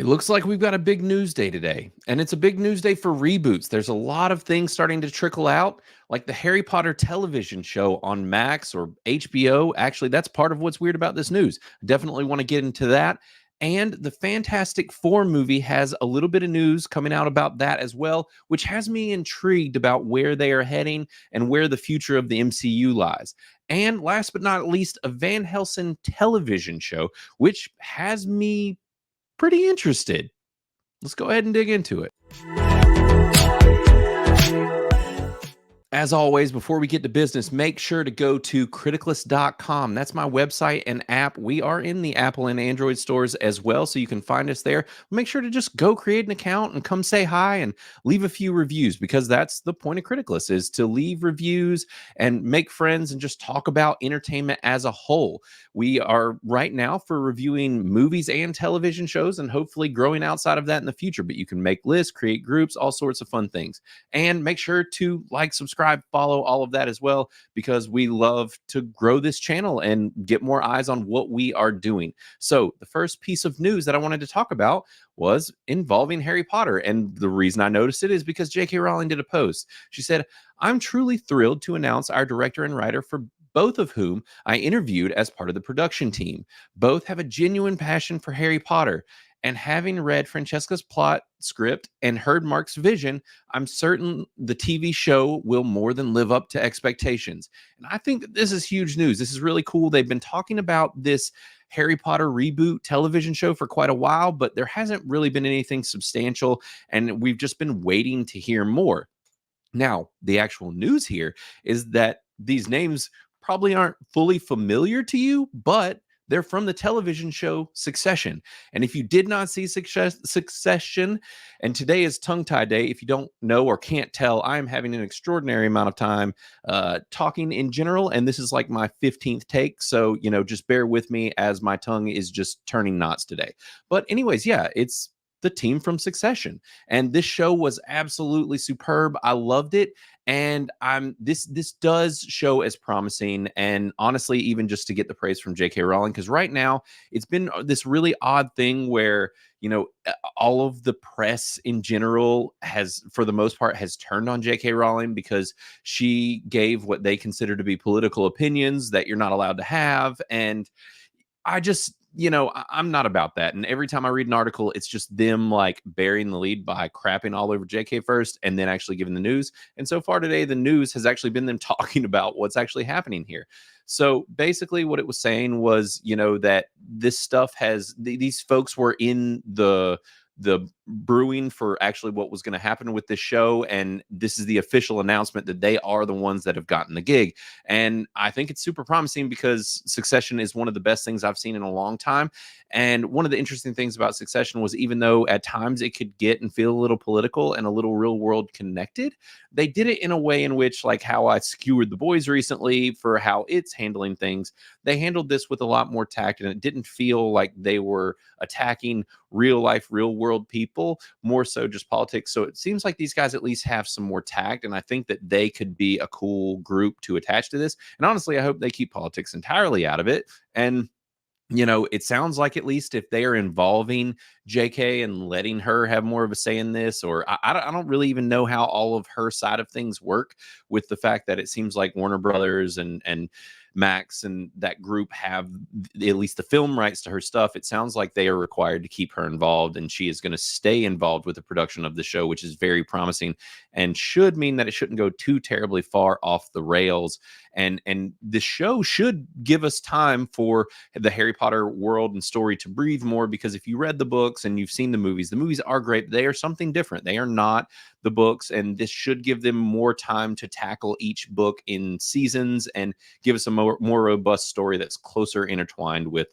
It looks like we've got a big news day today, and it's a big news day for reboots. There's a lot of things starting to trickle out, like the Harry Potter television show on Max or HBO. Actually, that's part of what's weird about this news. Definitely want to get into that. And the Fantastic Four movie has a little bit of news coming out about that as well, which has me intrigued about where they are heading and where the future of the MCU lies. And last but not least, a Van Helsing television show, which has me pretty interested. Let's go ahead and dig into it. As always, before we get to business, make sure to go to criticalist.com. That's my website and app. We are in the Apple and Android stores as well, so you can find us there. Make sure to just go create an account and come say hi and leave a few reviews, because that's the point of Criticalist, is to leave reviews and make friends and just talk about entertainment as a whole. We are right now for reviewing movies and television shows and hopefully growing outside of that in the future, but you can make lists, create groups, all sorts of fun things. And make sure to like, subscribe, follow, all of that as well, because we love to grow this channel and get more eyes on what we are doing. So the first piece of news that I wanted to talk about was involving Harry Potter. And the reason I noticed it is because J.K. Rowling did a post. She said, "I'm truly thrilled to announce our director and writer, for both of whom I interviewed as part of the production team. Both have a genuine passion for Harry Potter. And having read Francesca's plot script and heard Mark's vision, I'm certain the TV show will more than live up to expectations." And I think that this is huge news. This is really cool. They've been talking about this Harry Potter reboot television show for quite a while, but there hasn't really been anything substantial, and we've just been waiting to hear more. Now, the actual news here is that these names probably aren't fully familiar to you, but they're from the television show Succession. And if you did not see Succession, and today is tongue tie day, if you don't know or can't tell, I'm having an extraordinary amount of time talking in general. And this is like my 15th take. So, just bear with me as my tongue is just turning knots today. But, anyways, yeah, it's the team from Succession, and this show was absolutely superb. I loved it, and this does show as promising. And honestly, even just to get the praise from J.K. Rowling, because right now it's been this really odd thing where all of the press in general has, for the most part, has turned on J.K. Rowling because she gave what they consider to be political opinions that you're not allowed to have. And I just, I'm not about that. And every time I read an article, it's just them like burying the lead by crapping all over JK first and then actually giving the news. And so far today, the news has actually been them talking about what's actually happening here. So basically, what it was saying was, that this stuff these folks were in the brewing for actually what was going to happen with this show, and this is the official announcement that they are the ones that have gotten the gig. And I think it's super promising, because Succession is one of the best things I've seen in a long time. And one of the interesting things about Succession was, even though at times it could get and feel a little political and a little real world connected, they did it in a way in which, like how I skewered The Boys recently for how it's handling things, they handled this with a lot more tact, and it didn't feel like they were attacking real life, real world people, more so just politics. So it seems like these guys at least have some more tact, and I think that they could be a cool group to attach to this. And honestly, I hope they keep politics entirely out of it. And it sounds like, at least if they are involving JK and letting her have more of a say in this, or I don't really even know how all of her side of things work, with the fact that it seems like Warner Brothers and Max and that group have at least the film rights to her stuff. It sounds like they are required to keep her involved, and she is going to stay involved with the production of the show, which is very promising and should mean that it shouldn't go too terribly far off the rails. And the show should give us time for the Harry Potter world and story to breathe more, because if you read the books and you've seen the movies are great. They are something different. They are not the books, and this should give them more time to tackle each book in seasons and give us a more robust story that's closer intertwined with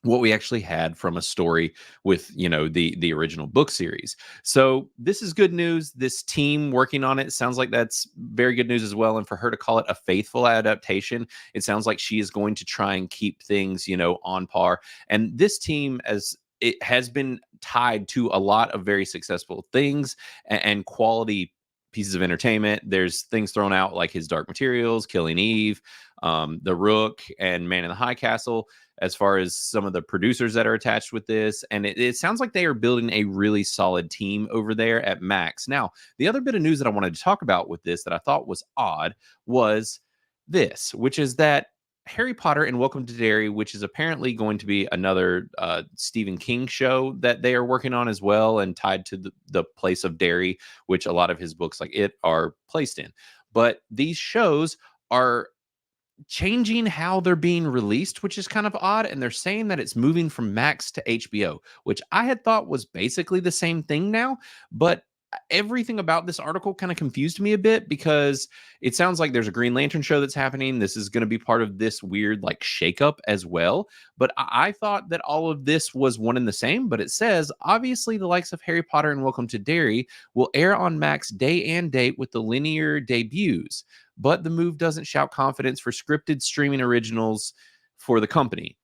what we actually had from a story with the original book series. So this is good news. This team working on it sounds like that's very good news as well. And for her to call it a faithful adaptation, it sounds like she is going to try and keep things on par. And this team, as it has been tied to a lot of very successful things and quality pieces of entertainment. There's things thrown out like his Dark Materials, Killing Eve, The Rook, and Man in the High Castle, as far as some of the producers that are attached with this. And it sounds like they are building a really solid team over there at Max. Now, the other bit of news that I wanted to talk about with this that I thought was odd was this, which is that Harry Potter and Welcome to Derry, which is apparently going to be another Stephen King show that they are working on as well, and tied to the place of Derry, which a lot of his books like it are placed in. But these shows are changing how they're being released, which is kind of odd. And they're saying that it's moving from Max to HBO, which I had thought was basically the same thing now. But everything about this article kind of confused me a bit, because it sounds like there's a Green Lantern show that's happening. This is going to be part of this weird like shakeup as well. But I thought that all of this was one and the same. But it says, obviously, the likes of Harry Potter and Welcome to Derry will air on Max day and date with the linear debuts, but the move doesn't shout confidence for scripted streaming originals for the company.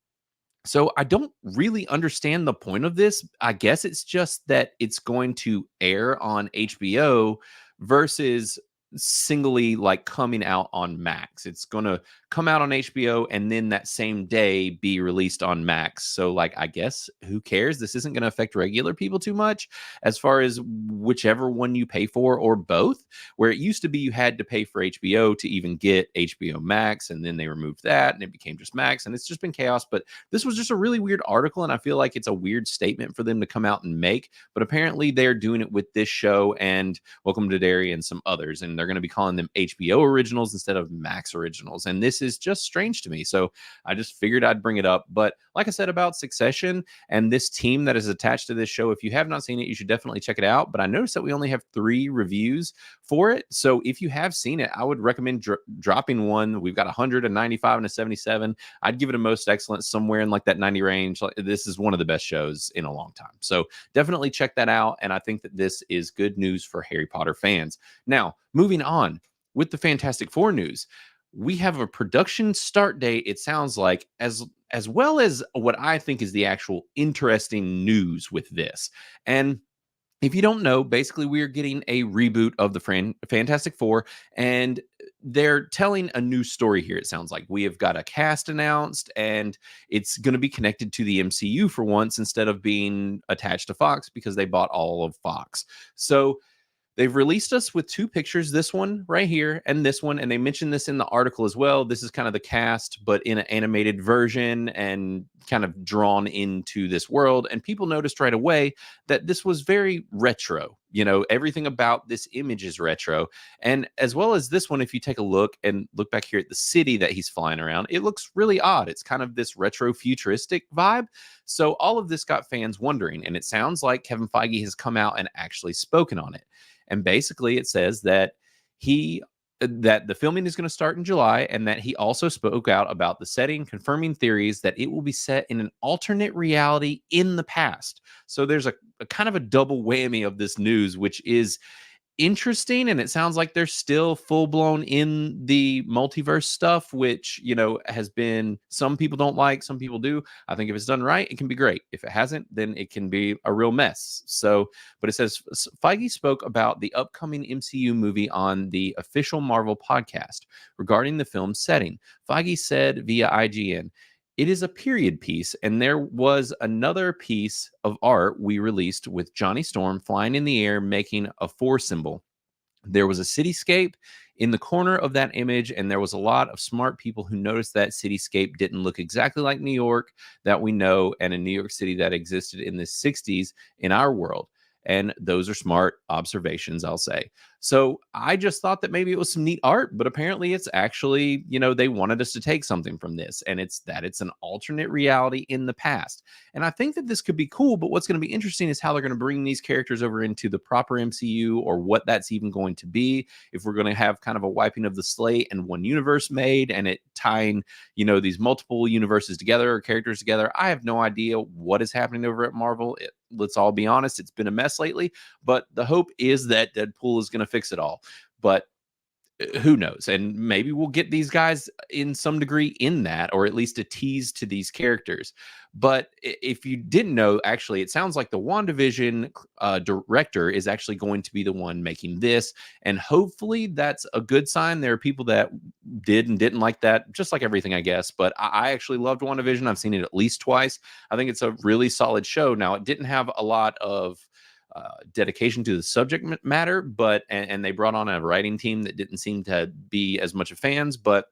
So I don't really understand the point of this. I guess it's just that it's going to air on HBO versus singly like coming out on Max. It's going to come out on HBO and then that same day be released on Max. So like, I guess who cares? This isn't going to affect regular people too much as far as whichever one you pay for, or both. Where it used to be you had to pay for HBO to even get HBO Max, and then they removed that and it became just Max, and it's just been chaos. But this was just a really weird article, and I feel like it's a weird statement for them to come out and make. But apparently they're doing it with this show and Welcome to Derry and some others, and they're going to be calling them HBO originals instead of Max originals. And this is just strange to me. So I just figured I'd bring it up. But like I said about Succession and this team that is attached to this show, if you have not seen it, you should definitely check it out. But I noticed that we only have 3 reviews for it. So if you have seen it, I would recommend dropping one. We've got 195 and a 77. I'd give it a most excellent somewhere in like that 90 range. This is one of the best shows in a long time. So definitely check that out. And I think that this is good news for Harry Potter fans. Now, moving on with the Fantastic Four news, we have a production start date, it sounds like, as well as what I think is the actual interesting news with this. And if you don't know, basically we are getting a reboot of the Fantastic Four, and they're telling a new story here. It sounds like we have got a cast announced, and it's going to be connected to the MCU for once instead of being attached to Fox, because they bought all of Fox. So they've released us with 2 pictures, this one right here and this one, and they mentioned this in the article as well. This is kind of the cast, but in an animated version and kind of drawn into this world. And people noticed right away that this was very retro. You know, everything about this image is retro. And as well as this one, if you take a look and look back here at the city that he's flying around, it looks really odd. It's kind of this retro futuristic vibe. So all of this got fans wondering, and it sounds like Kevin Feige has come out and actually spoken on it. And basically it says that that the filming is going to start in July, and that he also spoke out about the setting, confirming theories that it will be set in an alternate reality in the past. So there's a kind of a double whammy of this news, which is interesting. And it sounds like they're still full blown in the multiverse stuff, which, you know, has been, some people don't like, some people do. I think if it's done right, it can be great. If it hasn't, then it can be a real mess. So, but it says Feige spoke about the upcoming MCU movie on the official Marvel podcast regarding the film's setting. Feige said via IGN, "It is a period piece, and there was another piece of art we released with Johnny Storm flying in the air, making a 4 symbol. There was a cityscape in the corner of that image, and there was a lot of smart people who noticed that cityscape didn't look exactly like New York that we know, and a New York City that existed in the 60s in our world." And those are smart observations, I'll say. So I just thought that maybe it was some neat art, but apparently it's actually, you know, they wanted us to take something from this, and it's that it's an alternate reality in the past. And I think that this could be cool, but what's going to be interesting is how they're going to bring these characters over into the proper MCU, or what that's even going to be. If we're going to have kind of a wiping of the slate and one universe made, and it tying, you know, these multiple universes together or characters together. I have no idea what is happening over at Marvel. Let's all be honest, it's been a mess lately, but the hope is that Deadpool is going to fix it all. But who knows? And maybe we'll get these guys in some degree in that, or at least a tease to these characters. But if you didn't know, actually, it sounds like the WandaVision director is actually going to be the one making this. And hopefully that's a good sign. There are people that did and didn't like that, just like everything, I guess. But I actually loved WandaVision. I've seen it at least twice. I think it's a really solid show. Now, it didn't have a lot of dedication to the subject matter, but and they brought on a writing team that didn't seem to be as much of fans, but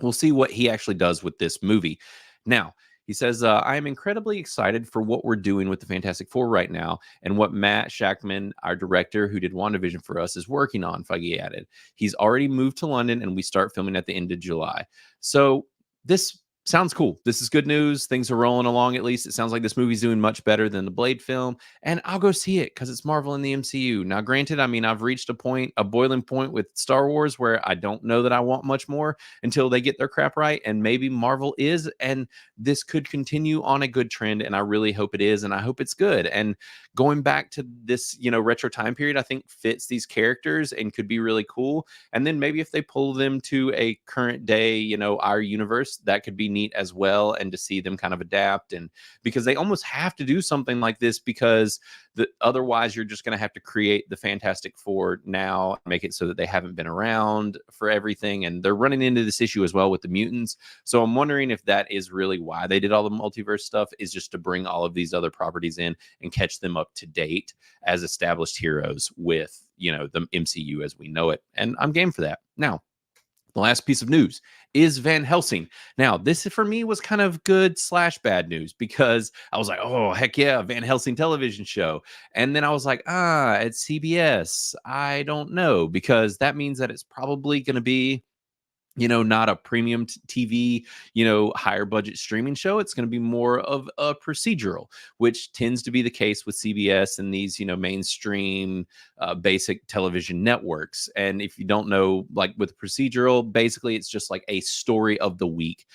we'll see what he actually does with this movie. Now, he says, I am incredibly excited for what we're doing with the Fantastic Four right now and what Matt Shackman, our director who did WandaVision for us, is working on, Feige added. He's already moved to London and we start filming at the end of July. So this sounds cool. This is good news. Things are rolling along at least. It sounds like this movie's doing much better than the Blade film, and I'll go see it because it's Marvel in the MCU. Now, granted, I mean, I've reached a boiling point with Star Wars where I don't know that I want much more until they get their crap right, and maybe Marvel is, and this could continue on a good trend, and I really hope it is, and I hope it's good. And going back to this, retro time period, I think fits these characters and could be really cool. And then maybe if they pull them to a current day, our universe, that could be neat as well, and to see them kind of adapt. And because they almost have to do something like this, because otherwise you're just going to have to create the Fantastic Four now, make it so that they haven't been around for everything, and they're running into this issue as well with the mutants. So I'm wondering if that is really why they did all the multiverse stuff, is just to bring all of these other properties in and catch them up to date as established heroes with the MCU as we know it. And I'm game for that. Now, the last piece of news is Van Helsing. Now, this for me was kind of good / bad news, because I was like, oh, heck yeah, Van Helsing television show. And then I was like, at CBS, I don't know, because that means that it's probably going to be not a premium TV, higher budget streaming show. It's going to be more of a procedural, which tends to be the case with CBS and these, mainstream basic television networks. And if you don't know, like with procedural, basically it's just like a story of the week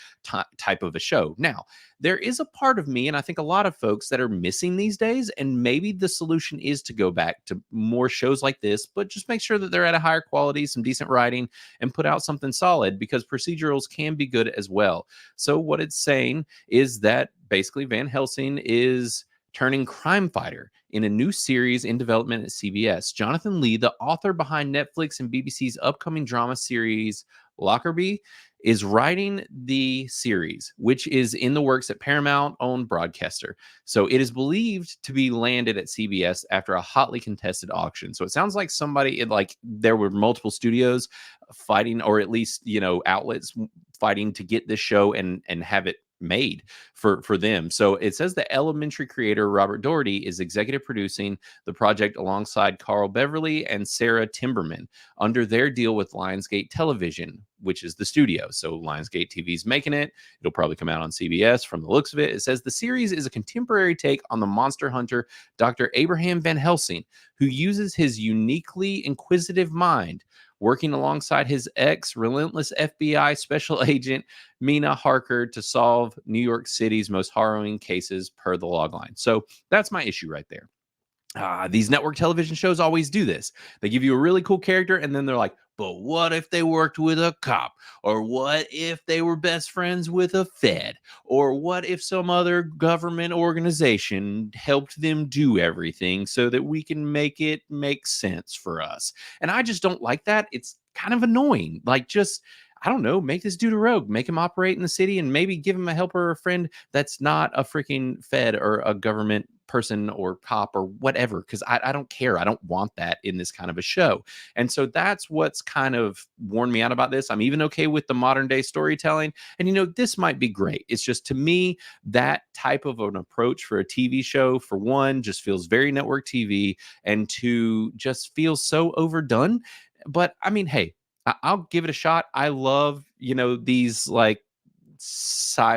type of a show. Now, there is a part of me, and I think a lot of folks, that are missing these days. And maybe the solution is to go back to more shows like this, but just make sure that they're at a higher quality, some decent writing, and put out something solid, because procedurals can be good as well. So what it's saying is that basically Van Helsing is turning crime fighter in a new series in development at CBS. Jonathan Lee, the author behind Netflix and BBC's upcoming drama series Lockerbie, is writing the series, which is in the works at Paramount-owned broadcaster. So it is believed to be landed at CBS after a hotly contested auction. So it sounds like there were multiple studios fighting, or at least, outlets fighting to get this show and have it made for them. So it says the Elementary creator Robert Doherty is executive producing the project alongside Carl Beverly and Sarah Timberman under their deal with Lionsgate Television, which is the studio. So Lionsgate TV's making it. It'll probably come out on CBS from the looks of it. It says the series is a contemporary take on the monster hunter Dr. Abraham Van Helsing, who uses his uniquely inquisitive mind, working alongside his relentless FBI special agent, Mina Harker, to solve New York City's most harrowing cases per the logline. So that's my issue right there. These network television shows always do this. They give you a really cool character, and then they're like, but what if they worked with a cop? Or what if they were best friends with a Fed? Or what if some other government organization helped them do everything so that we can make it make sense for us? And I just don't like that. It's kind of annoying. Like, just, I don't know, make this dude a rogue, make him operate in the city, and maybe give him a helper or a friend that's not a freaking Fed or a government person or cop or whatever, because I don't care. I don't want that in this kind of a show. And so that's what's kind of worn me out about this. I'm even okay with the modern day storytelling, and this might be great. It's just, to me, that type of an approach for a TV show, for one, just feels very network TV, and two, just feels so overdone. But I mean, hey, I'll give it a shot. I love, these like sci-fi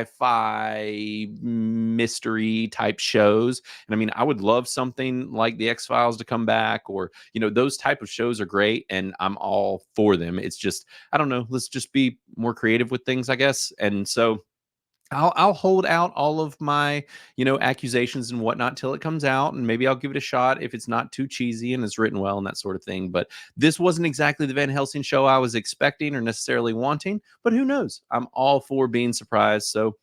mystery type shows. And I mean, I would love something like the X-Files to come back, or, those type of shows are great, and I'm all for them. It's just, I don't know, let's just be more creative with things, I guess. And so I'll hold out all of my, accusations and whatnot till it comes out, and maybe I'll give it a shot if it's not too cheesy and it's written well and that sort of thing. But this wasn't exactly the Van Helsing show I was expecting or necessarily wanting, but who knows? I'm all for being surprised. So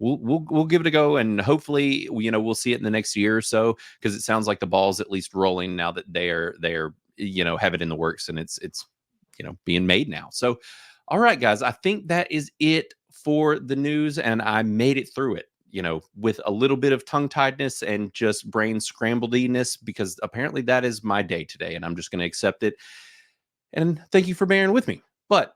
we'll give it a go, and hopefully, we'll see it in the next year or so, because it sounds like the ball's at least rolling now that they're have it in the works, and it's being made now. So, all right, guys, I think that is it for the news, and I made it through it, with a little bit of tongue tiedness and just brain scramblediness, because apparently that is my day today, and I'm just going to accept it. And thank you for bearing with me. But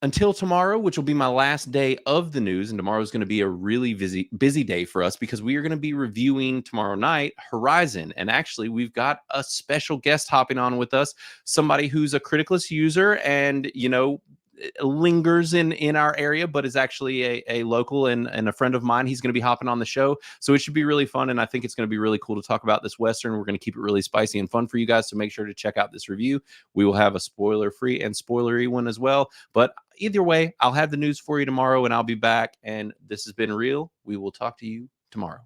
until tomorrow, which will be my last day of the news, and tomorrow is going to be a really busy day for us, because we are going to be reviewing tomorrow night Horizon. And actually, we've got a special guest hopping on with us, somebody who's a Criticless user and lingers in our area, but is actually a local and a friend of mine. He's going to be hopping on the show, so it should be really fun, and I think it's going to be really cool to talk about this Western. We're going to keep it really spicy and fun for you guys, so make sure to check out this review. We will have a spoiler-free and spoilery one as well, but either way, I'll have the news for you tomorrow, and I'll be back, and this has been real. We will talk to you tomorrow.